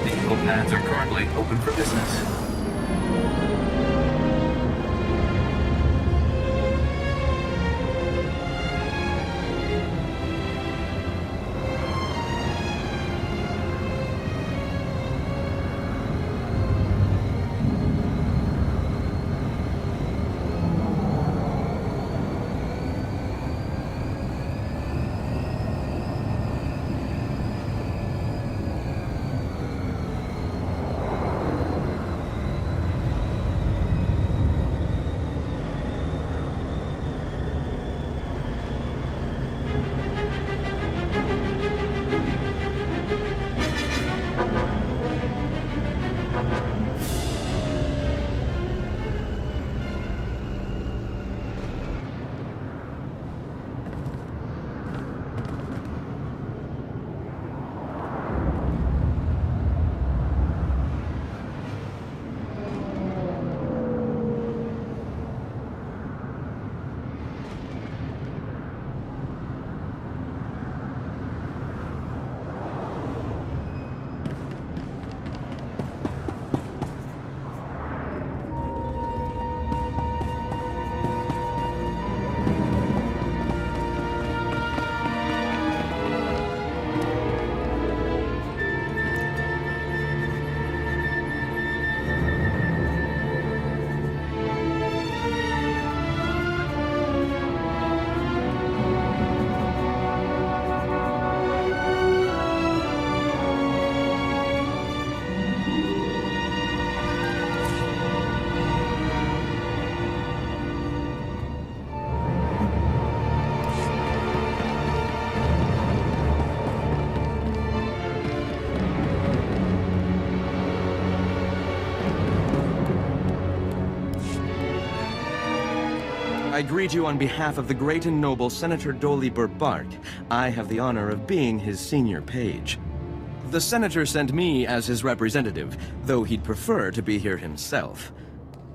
Vehicle paths are currently open for business. I greet you on behalf of the great and noble Senator Dolly Bark. I have the honor of being his senior page. The senator sent me as his representative, though he'd prefer to be here himself.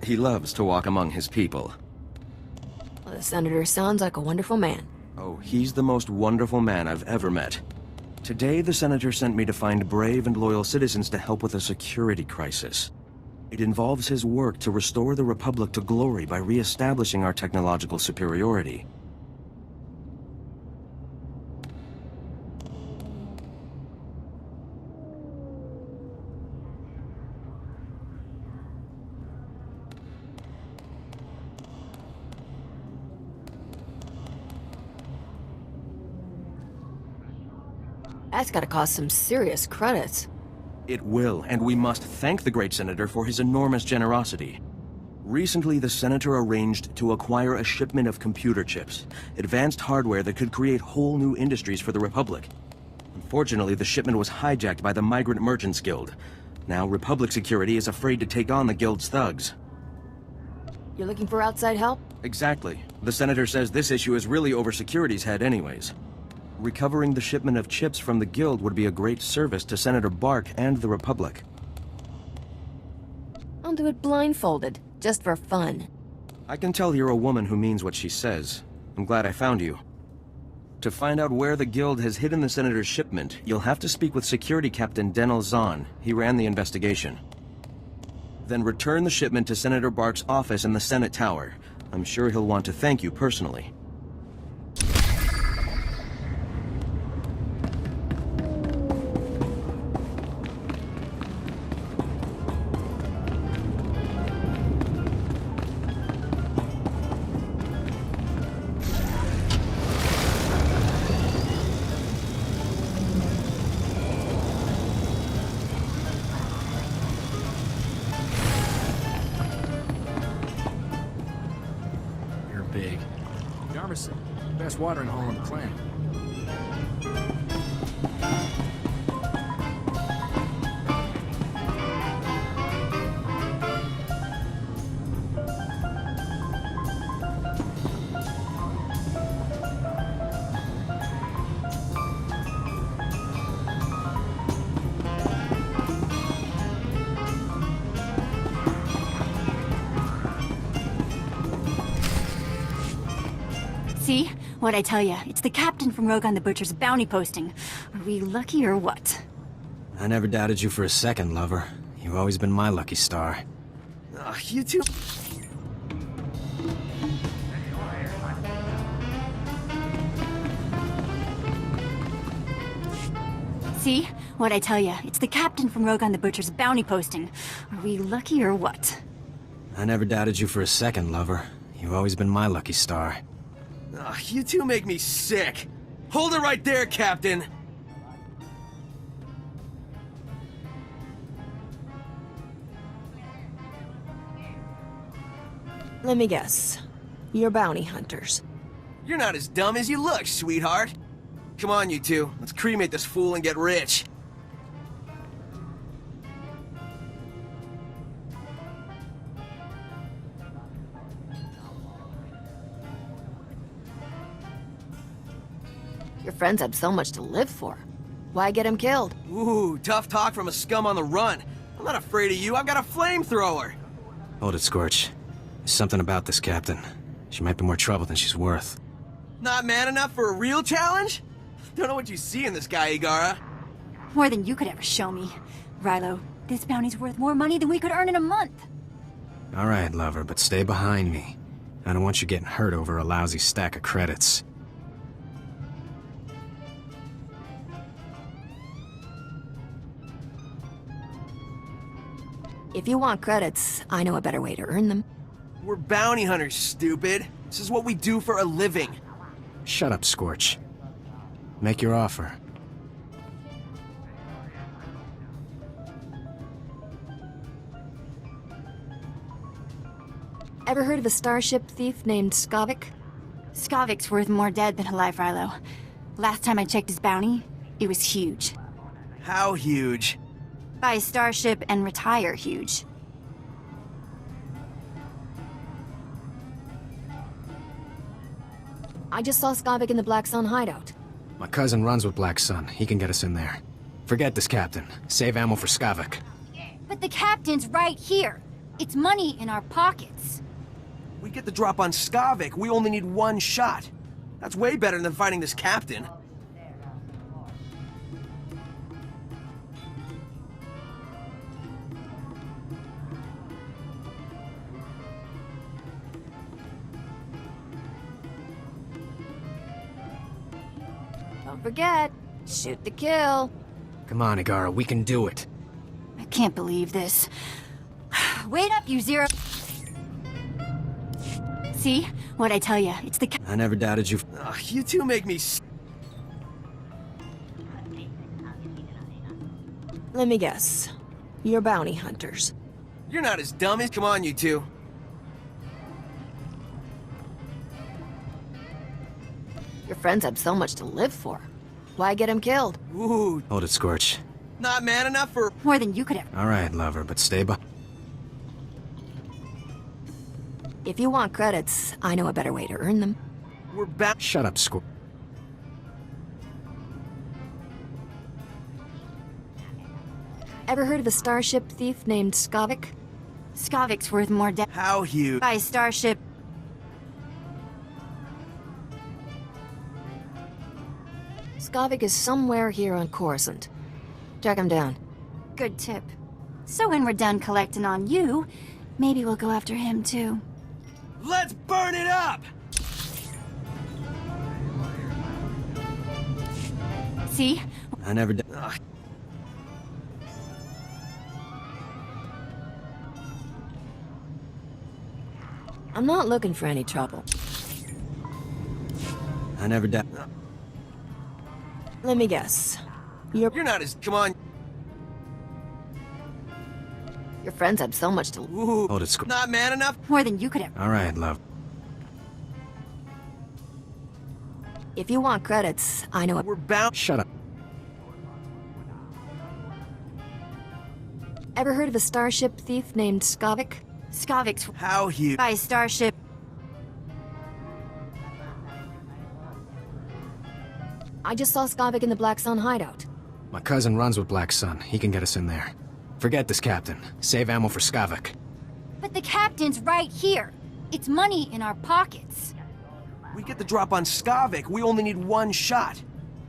He loves to walk among his people. Well, the senator sounds like a wonderful man. Oh, he's the most wonderful man I've ever met. Today, the senator sent me to find brave and loyal citizens to help with a security crisis. It involves his work to restore the Republic to glory by re-establishing our technological superiority. That's gotta cost some serious credits. It will, and we must thank the great senator for his enormous generosity. Recently, the senator arranged to acquire a shipment of computer chips, advanced hardware that could create whole new industries for the Republic. Unfortunately, the shipment was hijacked by the Migrant Merchants Guild. Now, Republic security is afraid to take on the Guild's thugs. You're looking for outside help? Exactly. The senator says this issue is really over security's head anyways. Recovering the shipment of chips from the Guild would be a great service to Senator Bark and the Republic. I'll do it blindfolded, just for fun. I can tell you're a woman who means what she says. I'm glad I found you. To find out where the Guild has hidden the Senator's shipment, you'll have to speak with Security Captain Denel Zahn. He ran the investigation. Then return the shipment to Senator Bark's office in the Senate Tower. I'm sure he'll want to thank you personally. Big. Jarmerson, best watering hole on the planet. See? What'd I tell you? It's the captain from Rogan the Butcher's bounty posting. Are we lucky or what? I never doubted you for a second, lover. You've always been my lucky star. You two... See? What'd I tell ya? It's the captain from Rogue on the Butcher's bounty posting. Are we lucky or what? I never doubted you for a second, lover. You've always been my lucky star. You two make me sick. Hold it right there, Captain. Let me guess. You're bounty hunters. You're not as dumb as you look, sweetheart. Come on, you two. Let's cremate this fool and get rich. Your friends had so much to live for. Why get him killed? Ooh, tough talk from a scum on the run. I'm not afraid of you. I've got a flamethrower. Hold it, Scorch. There's something about this captain. She might be more trouble than she's worth. Not man enough for a real challenge? Don't know what you see in this guy, Igara. More than you could ever show me. Rilo, this bounty's worth more money than we could earn in a month. All right, lover, but stay behind me. I don't want you getting hurt over a lousy stack of credits. If you want credits, I know a better way to earn them. We're bounty hunters, stupid. This is what we do for a living. Shut up, Scorch. Make your offer. Ever heard of a starship thief named Skavik? Skavik's worth more dead than alive, Rilo. Last time I checked his bounty, it was huge. How huge? Buy a starship and retire huge. I just saw Skavik in the Black Sun hideout. My cousin runs with Black Sun. He can get us in there. Forget this captain. Save ammo for Skavik. But the captain's right here. It's money in our pockets. We get the drop on Skavik. We only need one shot. That's way better than fighting this captain. Don't forget, shoot the kill. Come on, Igara, we can do it. I can't believe this. Wait up, you zero. See? What'd I tell ya? It's the I never doubted you. You two make me Let me guess. You're bounty hunters. You're not as dumb as... Come on, you two. Your friends had so much to live for. Why get him killed? Ooh, Hold it, Scorch. not man enough for... more than you could ever. All right, lover, but stay behind. If you want credits, I know a better way to earn them. We're bound... Shut up, Scorch. Ever heard of a starship thief named Skavik? Skavik's worth more dead. How huge? Buy a starship. Skavik is somewhere here on Coruscant. Track him down. Good tip. So when we're done collecting on you, maybe we'll go after him too. Let's burn it up! See? I never... I'm not looking for any trouble. I never doubt... Let me guess. You're not as... Come on. Your friends had so much to... Ooh, Hold it, Scorch. not man enough? More than you could ever. All right, love. If you want credits, I know... We're bound... Shut up. Ever heard of a starship thief named Skavik? Skavik's How huge? buy a starship. I just saw Skavik in the Black Sun hideout. My cousin runs with Black Sun. He can get us in there. Forget this captain. Save ammo for Skavik. But the captain's right here. It's money in our pockets. We get the drop on Skavik. We only need one shot.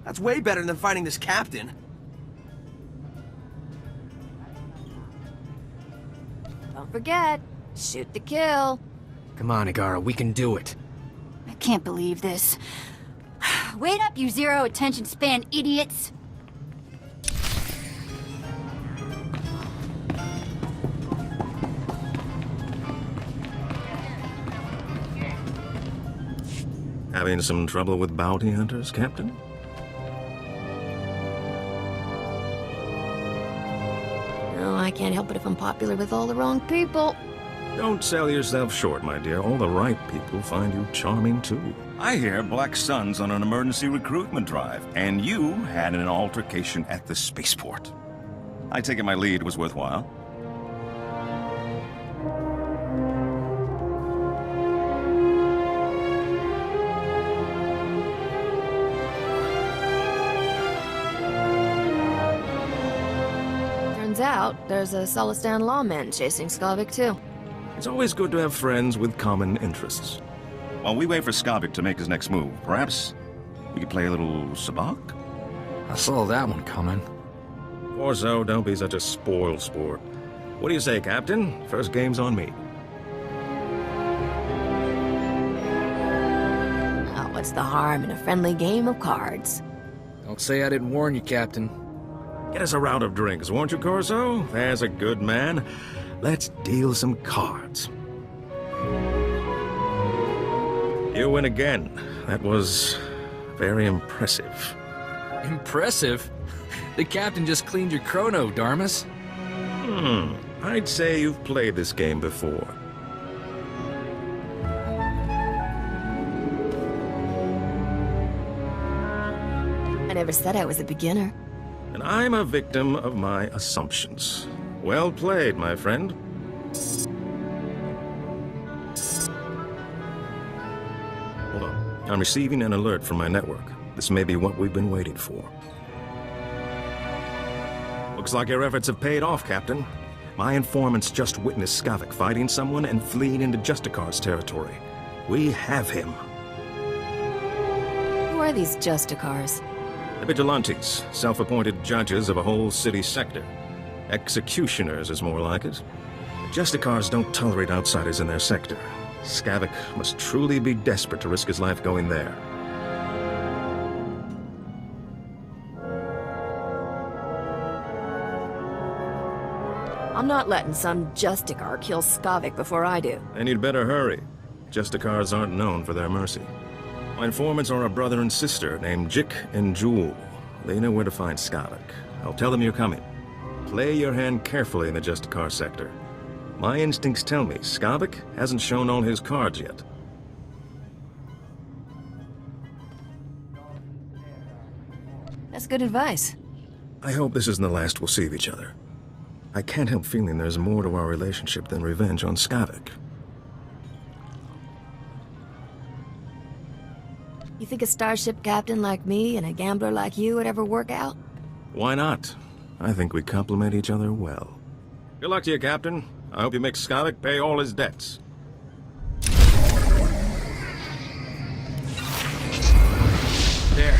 That's way better than fighting this captain. Don't forget, shoot to kill. Come on, Igara, we can do it. I can't believe this. Wait up, you zero attention span idiots! Having some trouble with bounty hunters, Captain? No, I can't help it if I'm popular with all the wrong people. Don't sell yourself short, my dear. All the right people find you charming, too. I hear Black Sun's on an emergency recruitment drive, and you had an altercation at the spaceport. I take it my lead was worthwhile. Turns out, there's a Solistan lawman chasing Skavik, too. It's always good to have friends with common interests. While we wait for Skavik to make his next move, perhaps we could play a little sabacc? I saw that one coming. Orzo, don't be such a spoiled sport. What do you say, Captain? First game's on me. Oh, what's the harm in a friendly game of cards? Don't say I didn't warn you, Captain. Get us a round of drinks, won't you, Corso? There's a good man. Let's deal some cards. You win again. That was very impressive. Impressive? The Captain just cleaned your chrono, Darmus. I'd say you've played this game before. I never said I was a beginner. And I'm a victim of my assumptions. Well played, my friend. Hold on. I'm receiving an alert from my network. This may be what we've been waiting for. Looks like your efforts have paid off, Captain. My informants just witnessed Skavik fighting someone and fleeing into Justicar's territory. We have him. Who are these Justicars? The Vigilantes, self-appointed judges of a whole city sector. Executioners is more like it. The Justicars don't tolerate outsiders in their sector. Skavik must truly be desperate to risk his life going there. I'm not letting some Justicar kill Skavik before I do. And you'd better hurry. Justicars aren't known for their mercy. My informants are a brother and sister named Jik and Jewel. They know where to find Skavik. I'll tell them you're coming. Play your hand carefully in the Justicar sector. My instincts tell me Skavik hasn't shown all his cards yet. That's good advice. I hope this isn't the last we'll see of each other. I can't help feeling there's more to our relationship than revenge on Skavik. You think a starship captain like me and a gambler like you would ever work out? Why not? I think we complement each other well. Good luck to you, Captain. I hope you make Skavik pay all his debts. There.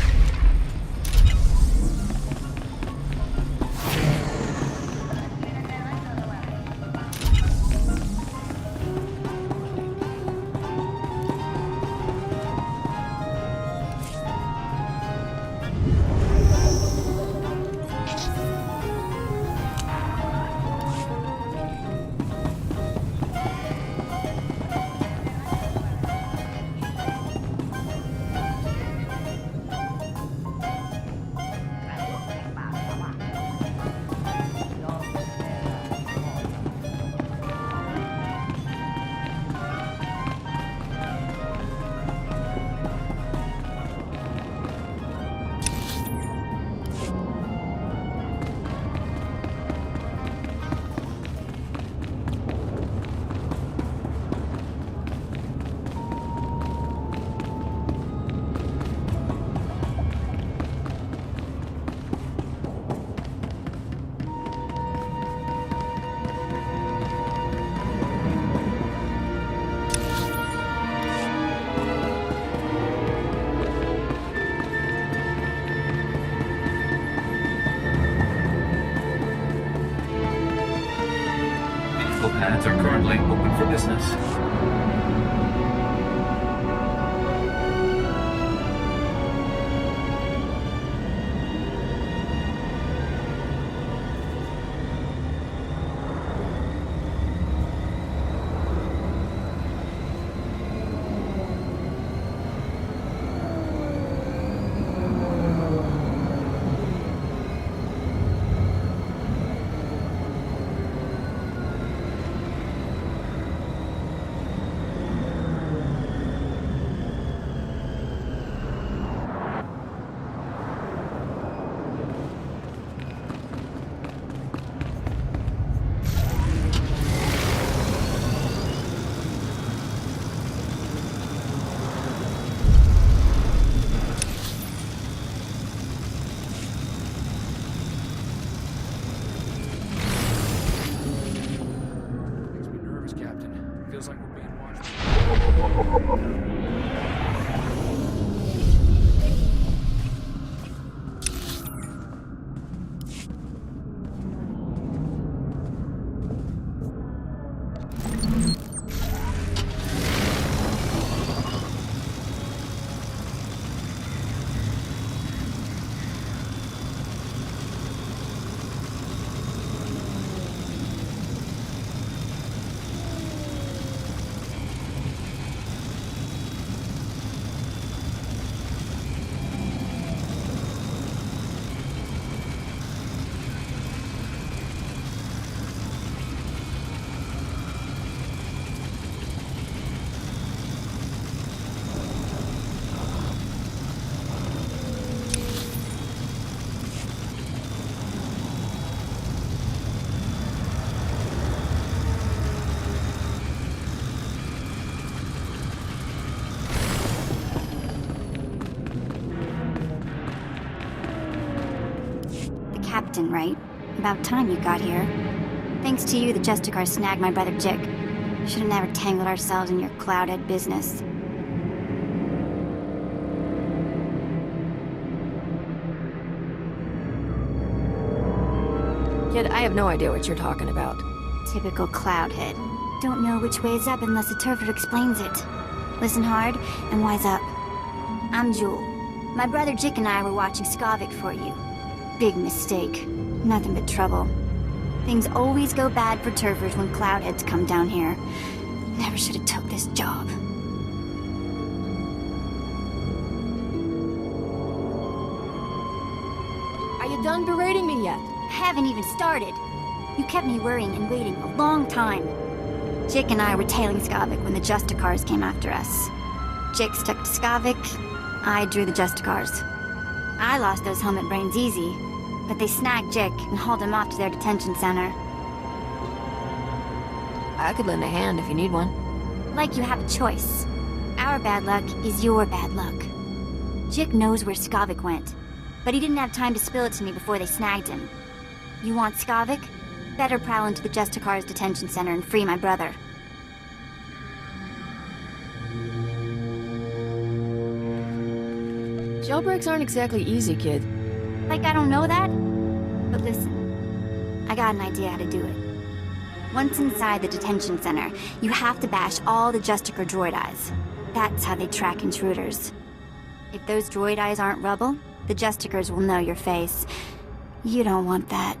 Vehicle pads are currently open for business. Makes me nervous, Captain. Feels like we're being watched. Captain, right? About time you got here. Thanks to you, the Justicar snagged my brother Jick. Should have never tangled ourselves in your cloudhead business. Kid, I have no idea what you're talking about. Typical cloudhead. Don't know which way is up unless the turfer explains it. Listen hard and wise up. I'm Jewel. My brother Jick and I were watching Skavik for you. Big mistake. Nothing but trouble. Things always go bad for turfers when cloudheads come down here. Never should have took this job. Are you done berating me yet? Haven't even started. You kept me worrying and waiting a long time. Jick and I were tailing Skavik when the Justicars came after us. Jick stuck to Skavik, I drew the Justicars. I lost those helmet brains easy, but they snagged Jick and hauled him off to their detention center. I could lend a hand if you need one. Like you have a choice. Our bad luck is your bad luck. Jick knows where Skavik went, but he didn't have time to spill it to me before they snagged him. You want Skavik? Better prowl into the Justicar's detention center and free my brother. Jailbreaks aren't exactly easy, kid. Like I don't know that? But listen, I got an idea how to do it. Once inside the detention center, you have to bash all the Justicar droid eyes. That's how they track intruders. If those droid eyes aren't rubble, the Justicars will know your face. You don't want that.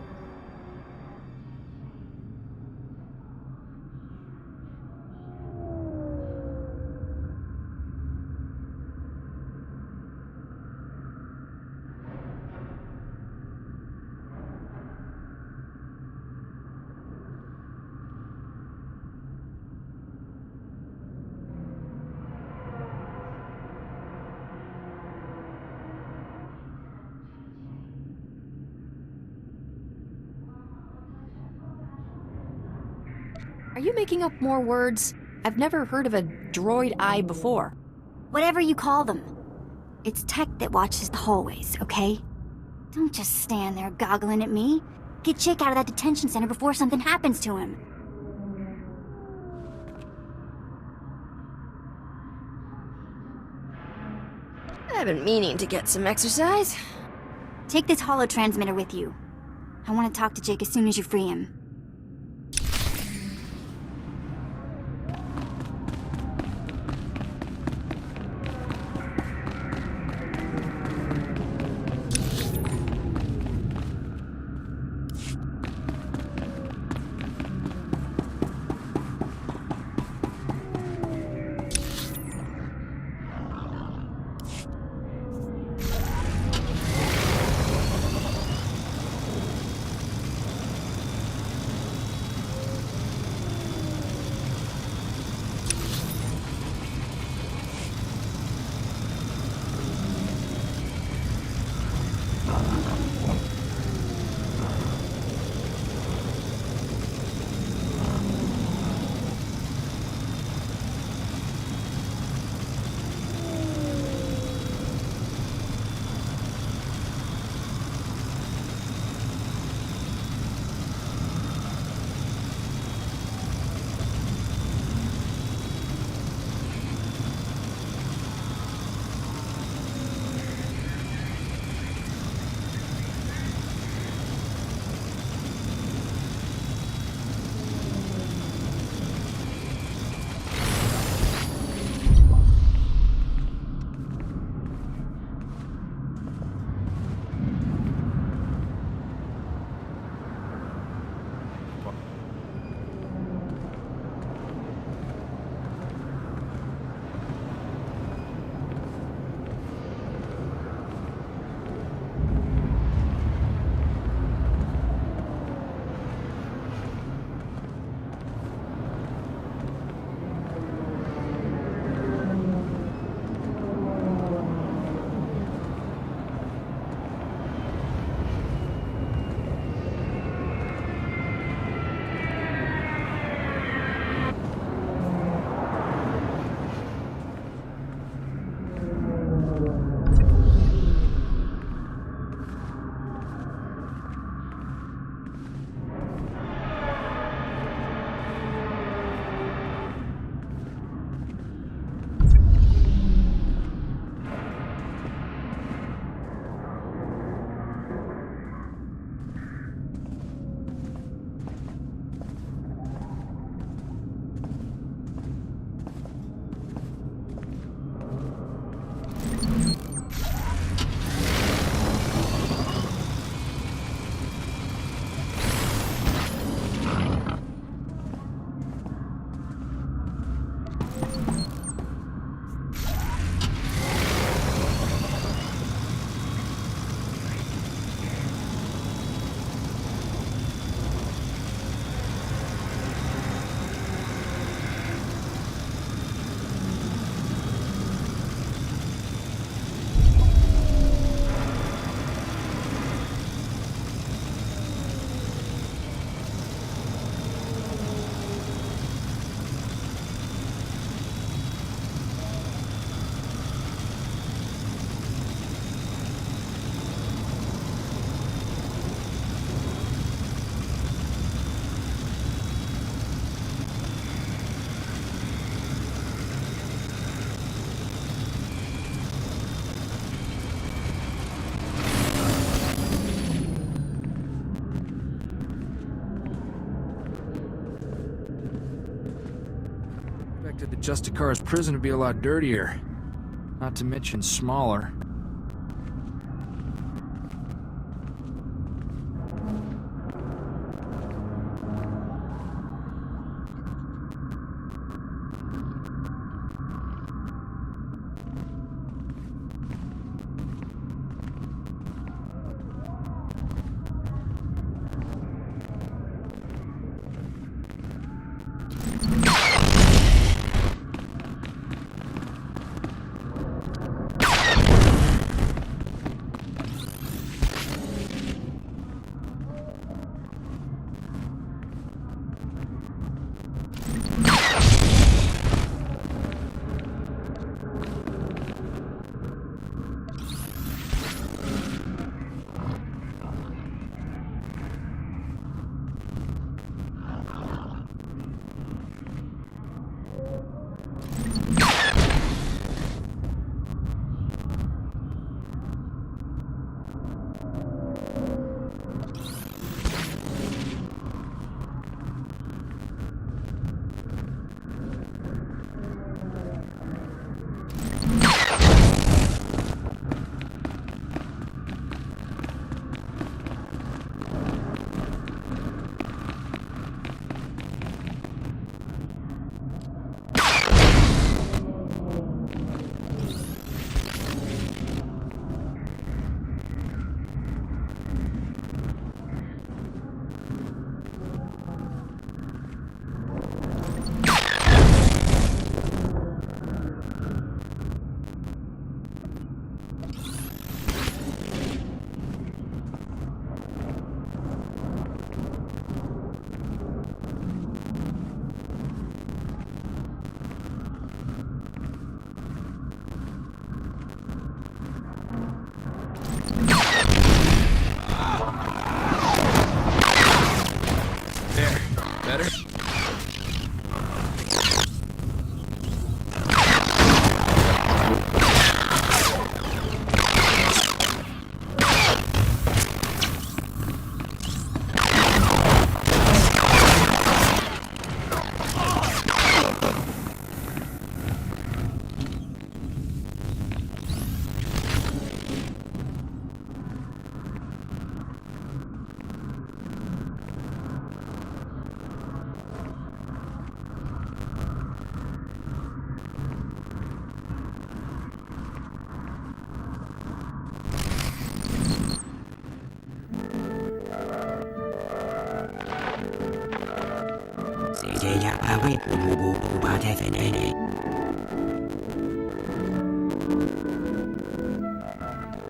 Are you making up more words? I've never heard of a droid eye before. Whatever you call them. It's tech that watches the hallways, okay? Don't just stand there goggling at me. Get Jick out of that detention center before something happens to him. I've been meaning to get some exercise. Take this holo-transmitter with you. I want to talk to Jake as soon as you free him. expected the Justicar's prison to be a lot dirtier. Not to mention smaller.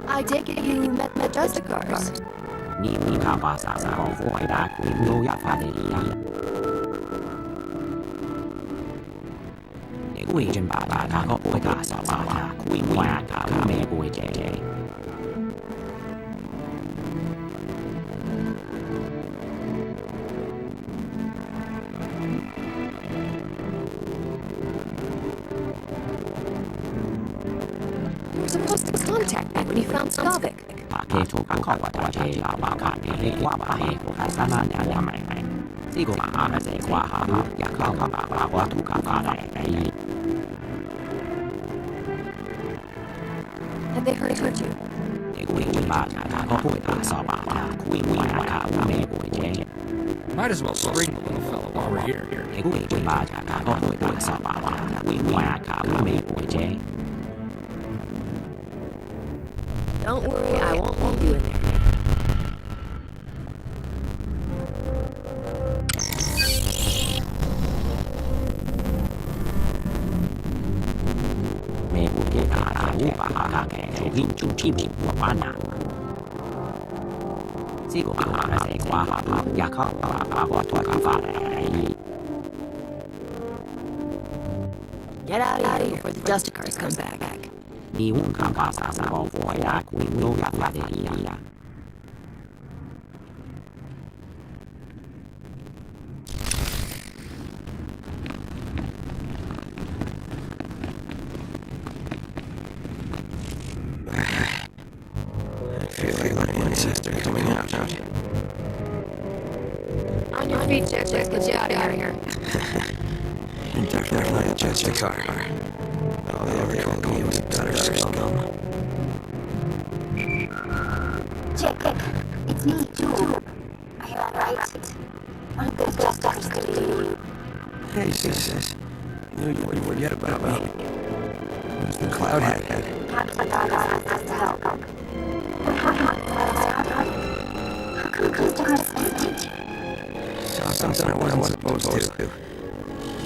I take it you met the Justicars. You were supposed to contact me when you found Skavik. Have they hurt you? Might as well spring the little fellow while we're here. Don't worry, I won't leave you in there. Get out of here before the Justicars come back. I feel like my ancestor coming out. On your feet, Jack. Let's get you out of here. Definitely a jet car. Oh, they ever told me it was a gutter scum. Chick, it's me, Jewel. Are you alright? What if there's just us to do? Hey, sis. Knew you wouldn't forget about me. Who's the cloud hat? Captain asked us to help. How come Christopher's missing? Saw something I wasn't supposed to.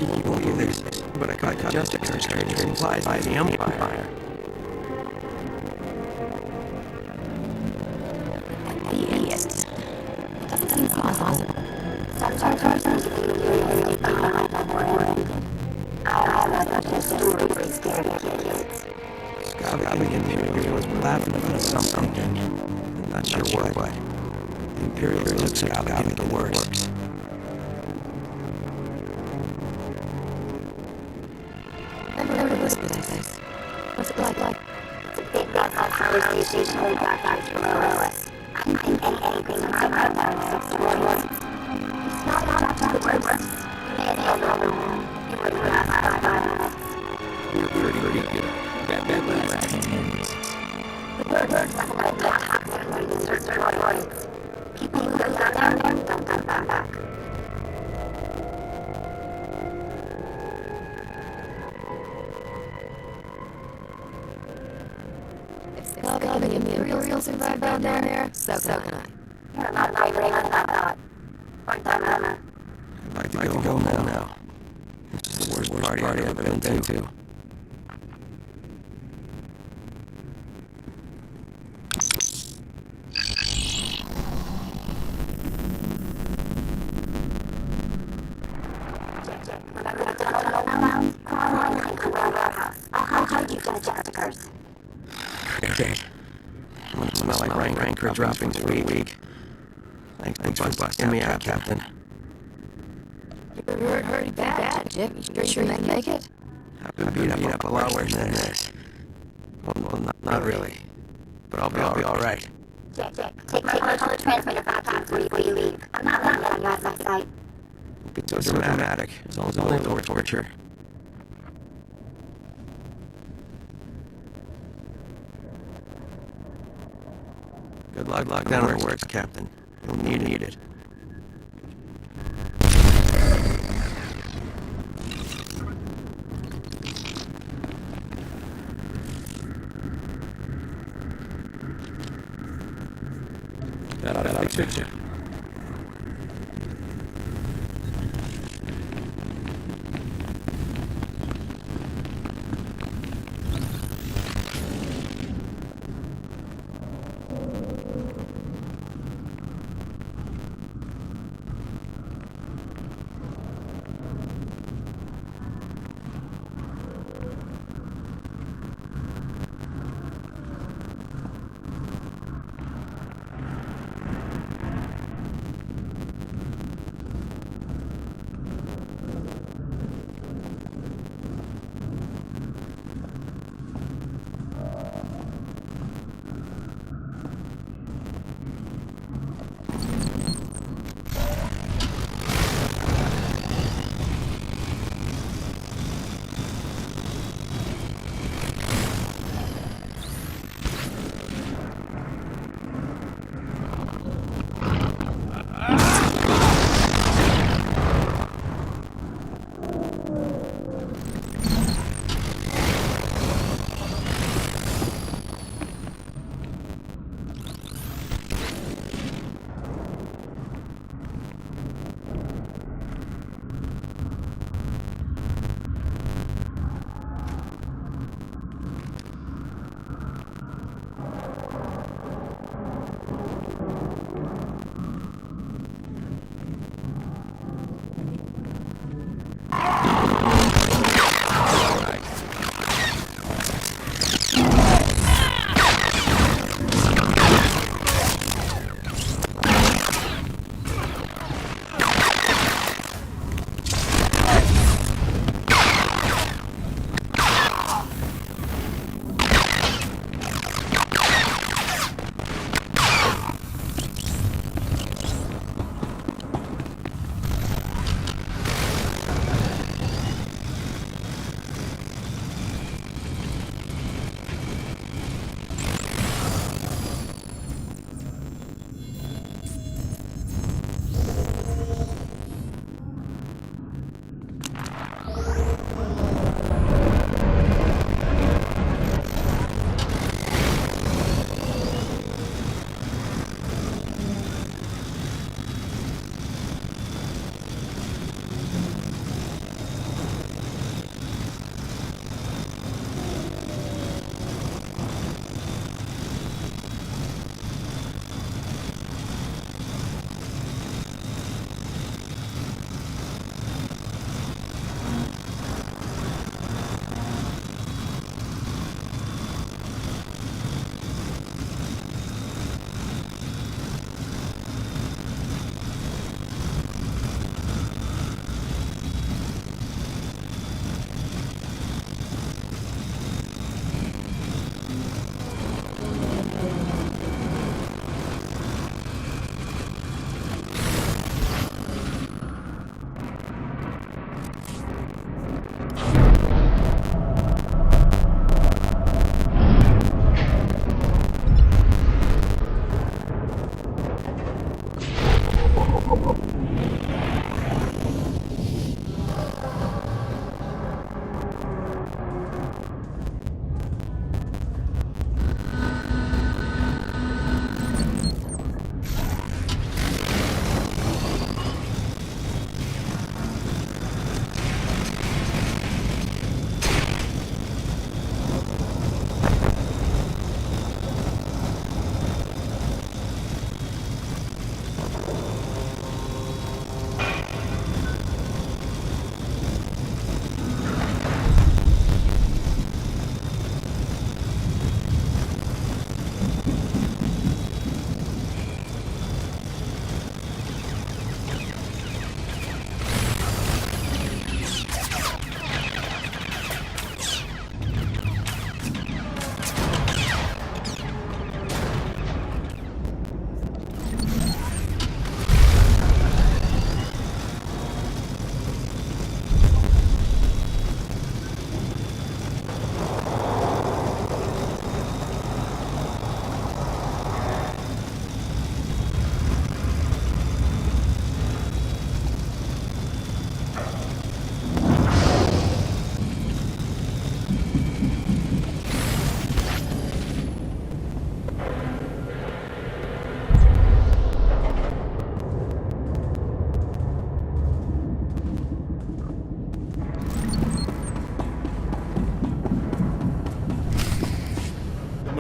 You won't believe this, but I caught just a trading supplies by the Empire. Yes. It doesn't seem possible. Sometimes I think you're behind the morning. I was just really scared of kids. Scavenging Imperial was laughing about something. I'm not sure what. The Imperials took scavenging the works. Never heard of this place. What's it like? It's a big mess on power station way back below us. I can think anything around there except stories. It's not enough to the worst. Maybe a little. It would last 5 minutes. You're pretty good. Bad last 10 minutes. The birds are like toxic when you search droids. People who go down there don't come back. If the Imperials survive down there, so can I. You're not vibrating about that. Or dilemma. I'd like to go home now. This is the worst party I've ever been to. Remember the tunnel around? Come on and come around our house. I'll hide you from the Jetsticers. Great. I'm gonna smell like rancor droppings for a week. Thanks for busting me out, Captain. You're hurt bad, Jip. You sure you can make it? I've been beat up a lot worse than this. Well, not really. But I'll be alright. Take the transmitter back before you leave. I'm not letting you out of sight. Be so dramatic. It's only a little torture. Good luck down at work, Captain. You'll need it. That'll fix it.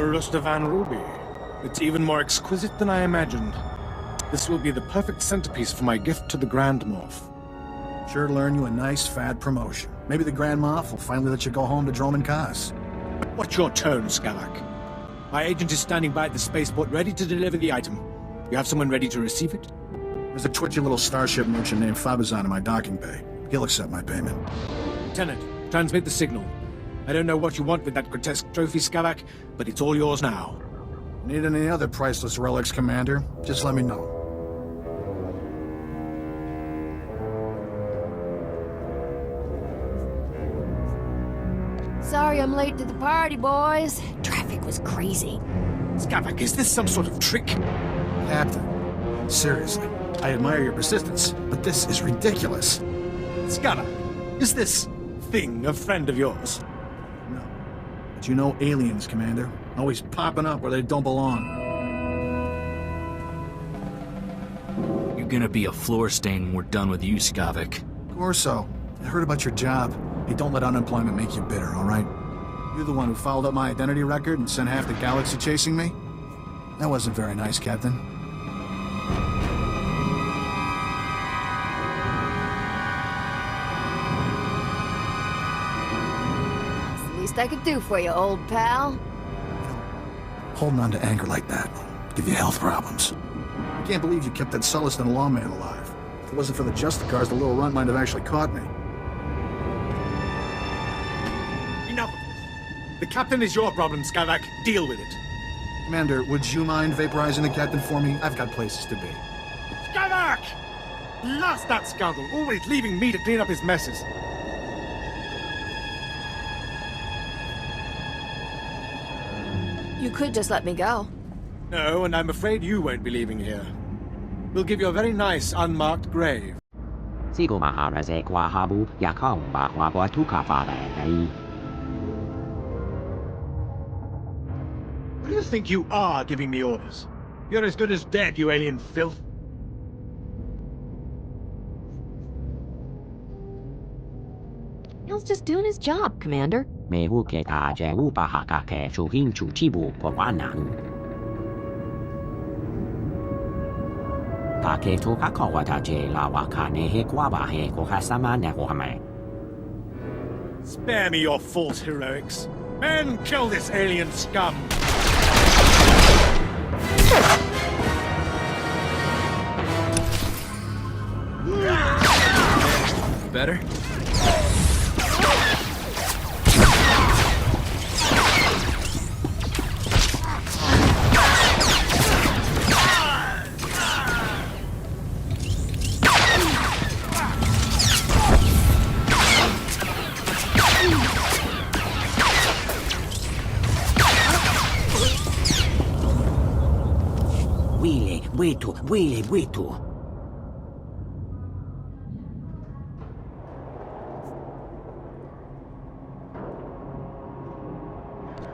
Marusta Van Ruby. It's even more exquisite than I imagined. This will be the perfect centerpiece for my gift to the Grand Moff. Sure to learn you a nice, fat promotion. Maybe the Grand Moff will finally let you go home to Droman Kaz. Watch your tone, Skavak. My agent is standing by at the spaceport ready to deliver the item. You have someone ready to receive it? There's a twitchy little starship merchant named Fabazan in my docking bay. He'll accept my payment. Lieutenant, transmit the signal. I don't know what you want with that grotesque trophy, Skavak, but it's all yours now. Need any other priceless relics, Commander? Just let me know. Sorry I'm late to the party, boys. Traffic was crazy. Skavak, is this some sort of trick? Captain, seriously, I admire your persistence, but this is ridiculous. Skavak, is this thing a friend of yours? No. But you know aliens, Commander. Always popping up where they don't belong. You're gonna be a floor stain when we're done with you, Skavik. Of course so. I heard about your job. Hey, don't let unemployment make you bitter, all right? You're the one who fouled up my identity record and sent half the galaxy chasing me? That wasn't very nice, Captain. It's the least I could do for you, old pal. Holding on to anger like that will give you health problems. I can't believe you kept that Sullustan lawman alive. If it wasn't for the Justicars, the little runt might have actually caught me. Enough of this. The captain is your problem, Skavak. Deal with it. Commander, would you mind vaporizing the captain for me? I've got places to be. Skavak! Blast that scoundrel, always leaving me to clean up his messes. You could just let me go. No, and I'm afraid you won't be leaving here. We'll give you a very nice, unmarked grave. What do you think you are, giving me orders? You're as good as dead, you alien filth. He's just doing his job, Commander. Spare me your false heroics. Men, kill this alien scum! Better?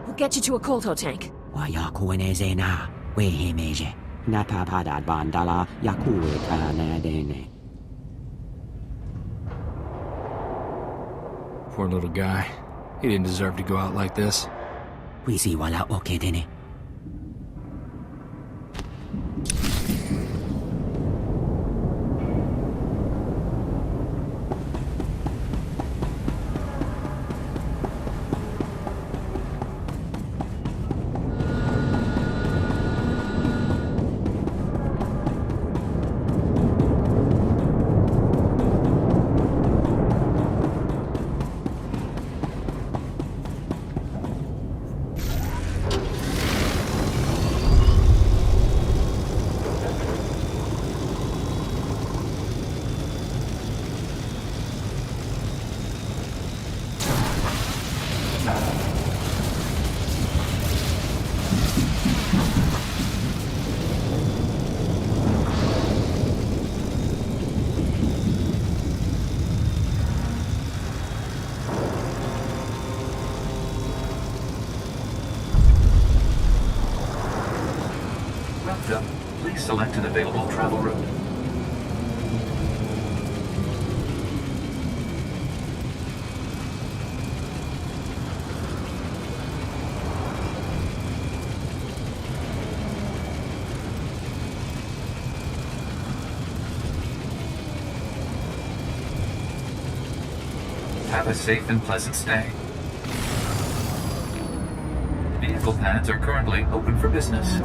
We'll get you to a Kolto tank. Poor little guy. He didn't deserve to go out like this. Wrapped up. Please select an available travel route. Have a safe and pleasant stay. Vehicle pads are currently open for business.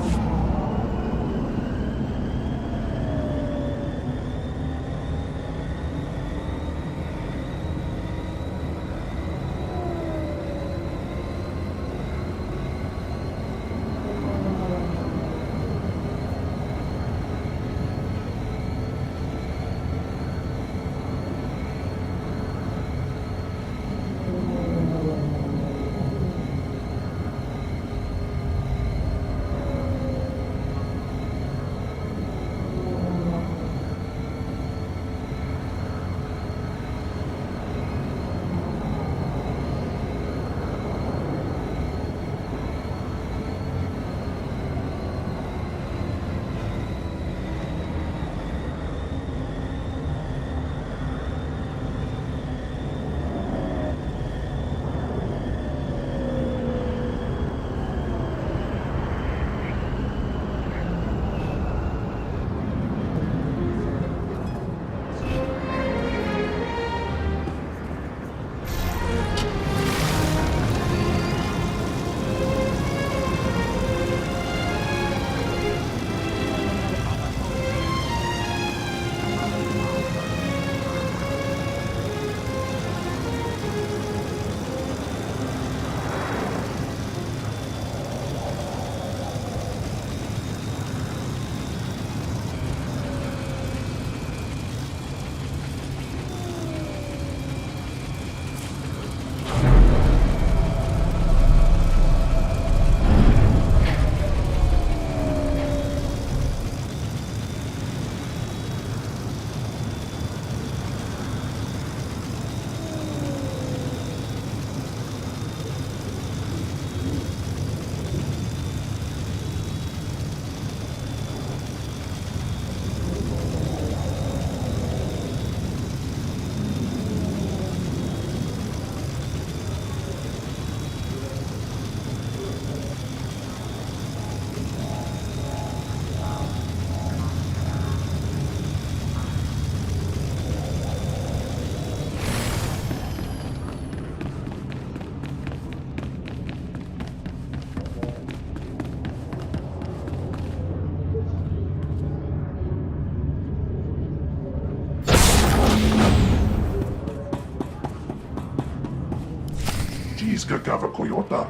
Gava Coyota,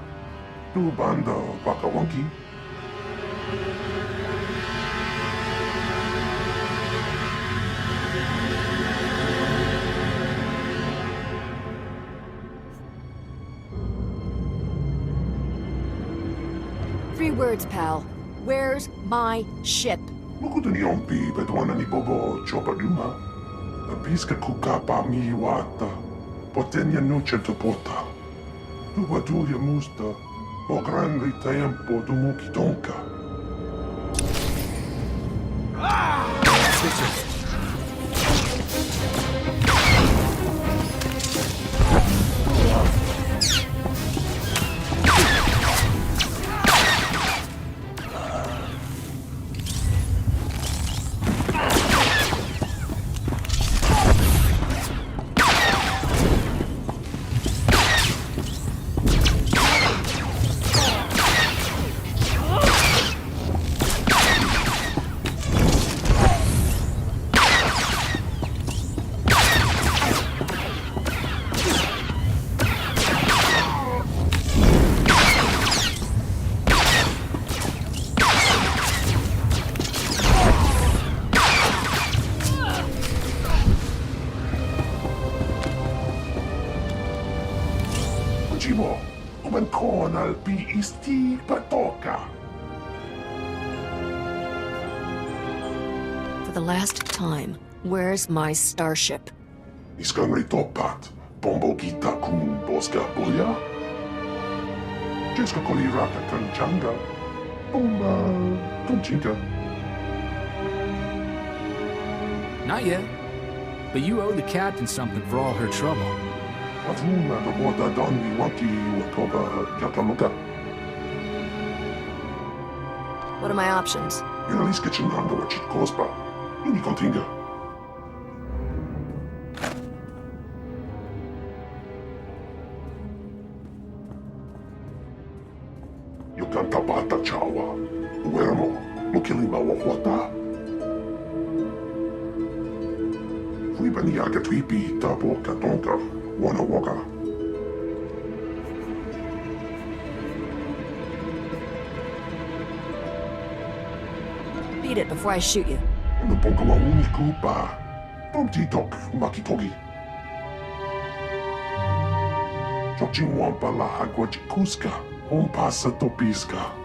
tu banda Wakawonki. Three words, pal. Where's my ship? Mukudani ompi betuana ni bobo chopaduma. Abiska kukapa mi wata. Potenya nuche topota. Tu badulia musta. O grande tempo du mukitonka. For the last time, where's my starship? Iskangri topat, bombo gita kun boska boya. Jeska koli raka kanchanga, bomba kunchinka. Not yet. But you owe the captain something for all her trouble. Avuna the water doni waki wakoba yakamuka. What are my options? Inaliska chinanda wachit kospa. Ini kontinga. tanta bata chawa. Uermo, mukilima wakwata. Fui baniaga twipi tapo katonka, wana waka. Beat it before I shoot you. Napoka wa unikupa. Tomti tok, makitogi. Chokchiwampa la agua chikuska, pasa topiska.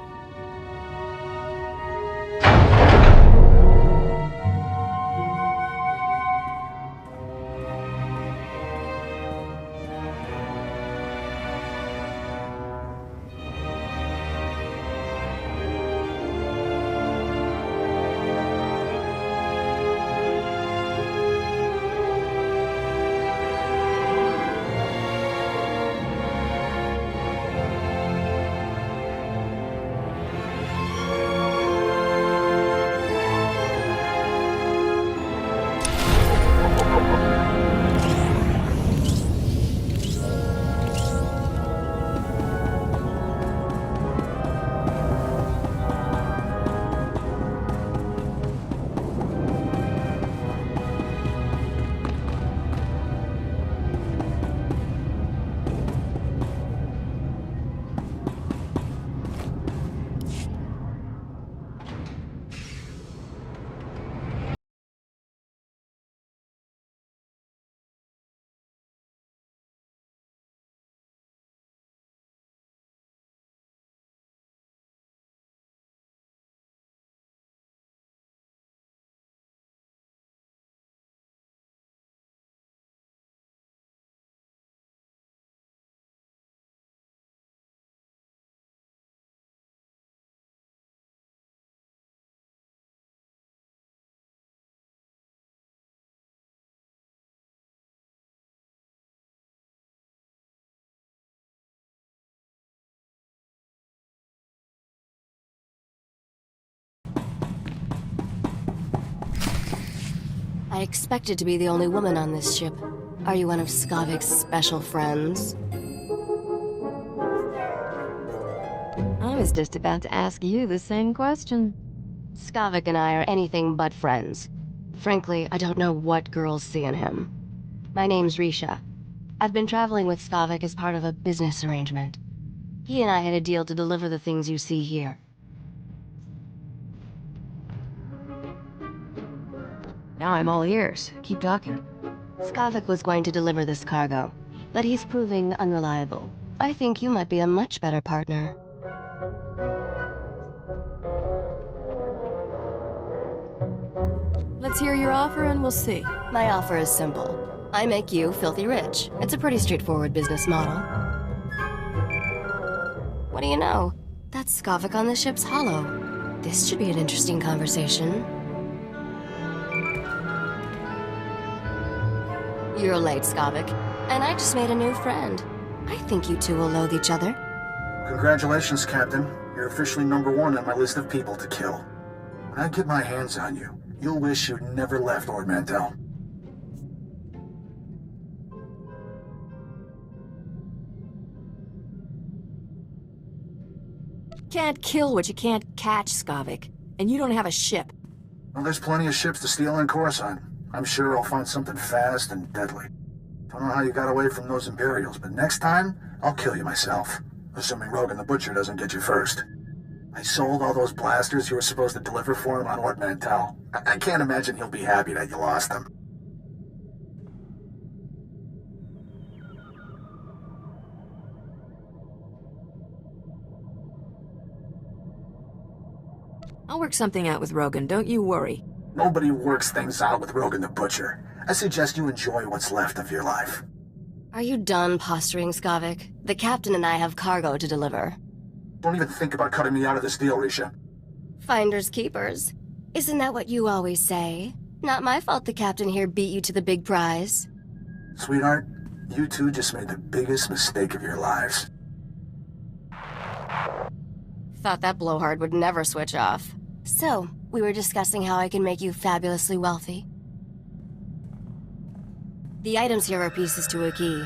I expected to be the only woman on this ship. Are you one of Skavik's special friends? I was just about to ask you the same question. Skavik and I are anything but friends. Frankly, I don't know what girls see in him. My name's Risha. I've been traveling with Skavik as part of a business arrangement. He and I had a deal to deliver the things you see here. Now I'm all ears. Keep talking. Skavik was going to deliver this cargo, but he's proving unreliable. I think you might be a much better partner. Let's hear your offer and we'll see. My offer is simple. I make you filthy rich. It's a pretty straightforward business model. What do you know? That's Skavik on the ship's hollow. This should be an interesting conversation. You're late, Skavik. And I just made a new friend. I think you two will loathe each other. Congratulations, Captain. You're officially #1 on my list of people to kill. When I get my hands on you, you'll wish you'd never left Ord Mantell. Can't kill what you can't catch, Skavik. And you don't have a ship. Well, there's plenty of ships to steal in Coruscant. I'm sure I'll find something fast and deadly. Don't know how you got away from those Imperials, but next time, I'll kill you myself. Assuming Rogan the Butcher doesn't get you first. I sold all those blasters you were supposed to deliver for him on Ord Mantell. I can't imagine he'll be happy that you lost them. I'll work something out with Rogan, don't you worry. Nobody works things out with Rogan the Butcher. I suggest you enjoy what's left of your life. Are you done posturing, Skavik? The captain and I have cargo to deliver. Don't even think about cutting me out of this deal, Risha. Finders keepers. Isn't that what you always say? Not my fault the captain here beat you to the big prize. Sweetheart, you two just made the biggest mistake of your lives. Thought that blowhard would never switch off. So, we were discussing how I can make you fabulously wealthy. The items here are pieces to a key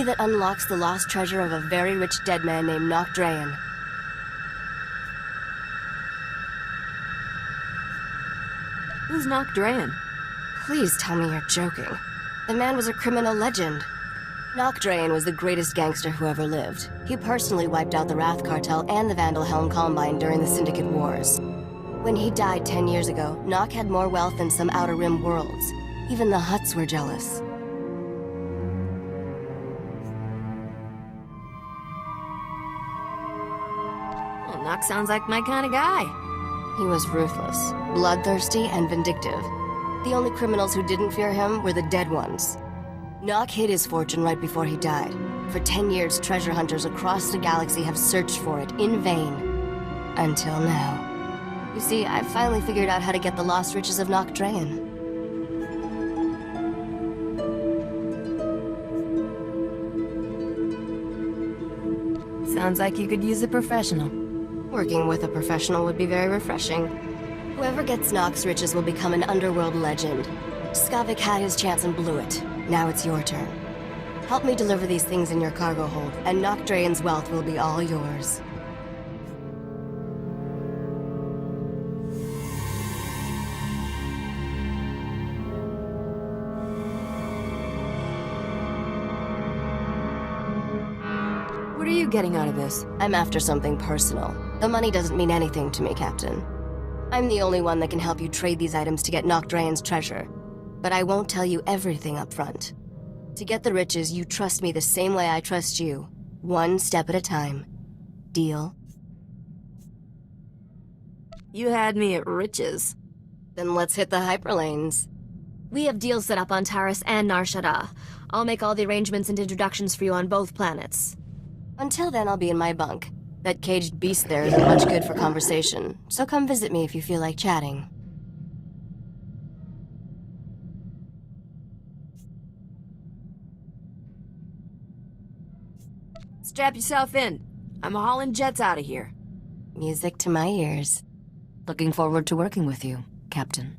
that unlocks the lost treasure of a very rich dead man named Nocdrayan. Nock Drayen? Please tell me you're joking. The man was a criminal legend. Nock Drayen was the greatest gangster who ever lived. He personally wiped out the Wrath Cartel and the Vandal Helm Combine during the Syndicate Wars. When he died 10 years ago, Nock had more wealth than some Outer Rim worlds. Even the Hutts were jealous. Well, Nock sounds like my kind of guy. He was ruthless, bloodthirsty, and vindictive. The only criminals who didn't fear him were the dead ones. Nock hid his fortune right before he died. For 10 years, treasure hunters across the galaxy have searched for it in vain. Until now. You see, I finally figured out how to get the lost riches of Nock Drayen. Sounds like you could use a professional. Working with a professional would be very refreshing. Whoever gets Nock's riches will become an underworld legend. Skavik had his chance and blew it. Now it's your turn. Help me deliver these things in your cargo hold, and Nock Drayen's wealth will be all yours. What are you getting out of this? I'm after something personal. The money doesn't mean anything to me, Captain. I'm the only one that can help you trade these items to get Nock Drayen's treasure. But I won't tell you everything up front. To get the riches, you trust me the same way I trust you. One step at a time. Deal? You had me at riches. Then let's hit the hyperlanes. We have deals set up on Taris and Nar Shaddaa. I'll make all the arrangements and introductions for you on both planets. Until then, I'll be in my bunk. That caged beast there isn't much good for conversation, so come visit me if you feel like chatting. Strap yourself in. I'm hauling jets out of here. Music to my ears. Looking forward to working with you, Captain.